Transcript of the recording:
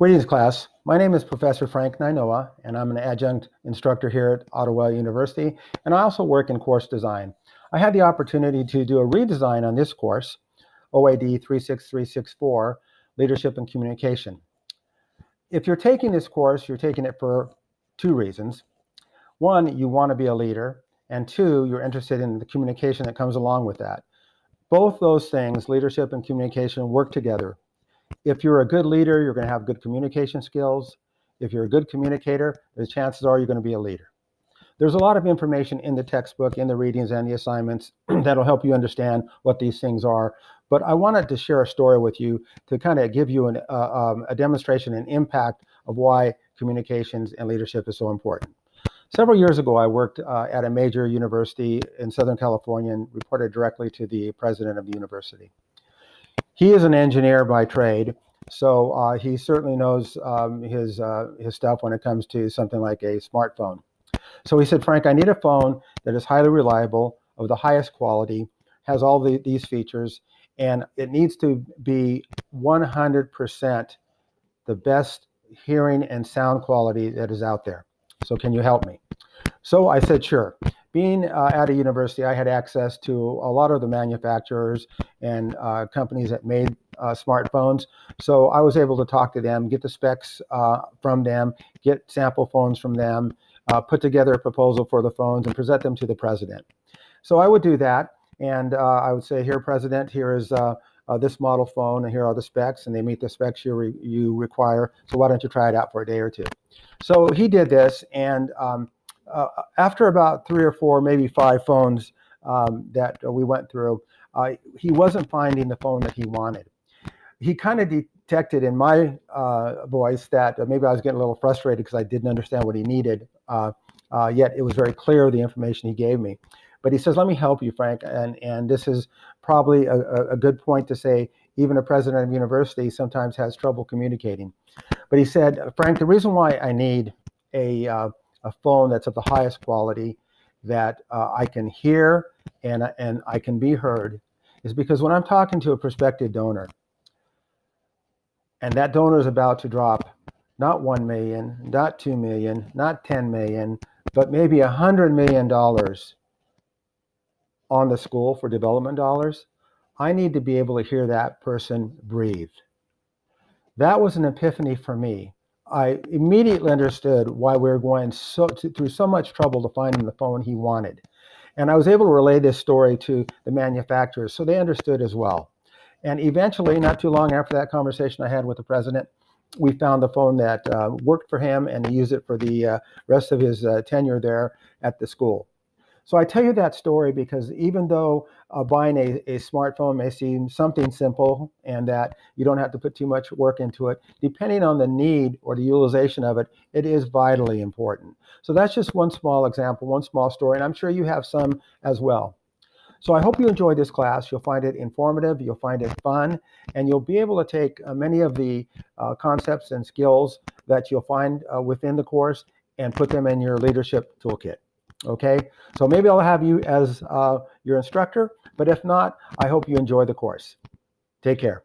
Greetings, class. My name is Professor Frank Nainoa, and I'm an adjunct instructor here at Ottawa University, and I also work in course design. I had the opportunity to do a redesign on this course, OAD 36364, Leadership and Communication. If you're taking this course, you're taking it for two reasons. One, you want to be a leader, and two, you're interested in the communication that comes along with that. Both those things, leadership and communication, work together. If you're a good leader, you're going to have good communication skills. If you're a good communicator, the chances are you're going to be a leader. There's a lot of information in the textbook, in the readings and the assignments that'll help you understand what these things are. But I wanted to share a story with you to kind of give you a demonstration and impact of why communications and leadership is so important. Several years ago, I worked at a major university in Southern California and reported directly to the president of the university. He is an engineer by trade, so he certainly knows his stuff when it comes to something like a smartphone. So he said, Frank, I need a phone that is highly reliable, of the highest quality, has all these features, and it needs to be 100% the best hearing and sound quality that is out there. So can you help me? So I said, sure. Being at a university, I had access to a lot of the manufacturers and companies that made smartphones. So I was able to talk to them, get the specs from them, get sample phones from them, put together a proposal for the phones and present them to the president. So I would do that, and I would say, here, President, here is this model phone, and here are the specs, and they meet the specs you require, so why don't you try it out for a day or two? So he did this, and after about 3 or 4, maybe 5 phones that we went through, he wasn't finding the phone that he wanted. He kind of detected in my voice that maybe I was getting a little frustrated because I didn't understand what he needed, yet it was very clear, the information he gave me. But he says, let me help you, Frank, and this is probably a good point to say even a president of university sometimes has trouble communicating. But he said, Frank, the reason why I need a phone that's of the highest quality, that I can hear and I can be heard, is because when I'm talking to a prospective donor, and that donor is about to drop not 1 million, not 2 million, not 10 million, but maybe $100 million on the school for development dollars, I need to be able to hear that person breathe. That was an epiphany for me. I immediately understood why we were going through so much trouble to find him the phone he wanted. And I was able to relay this story to the manufacturers so they understood as well. And eventually, not too long after that conversation I had with the president, we found the phone that worked for him, and he used it for the rest of his tenure there at the school. So I tell you that story because even though buying a smartphone may seem something simple and that you don't have to put too much work into it, depending on the need or the utilization of it, it is vitally important. So that's just one small example, one small story, and I'm sure you have some as well. So I hope you enjoyed this class. You'll find it informative, you'll find it fun, and you'll be able to take many of the concepts and skills that you'll find within the course and put them in your leadership toolkit. Okay, so maybe I'll have you as your instructor, but if not, I hope you enjoy the course. Take care.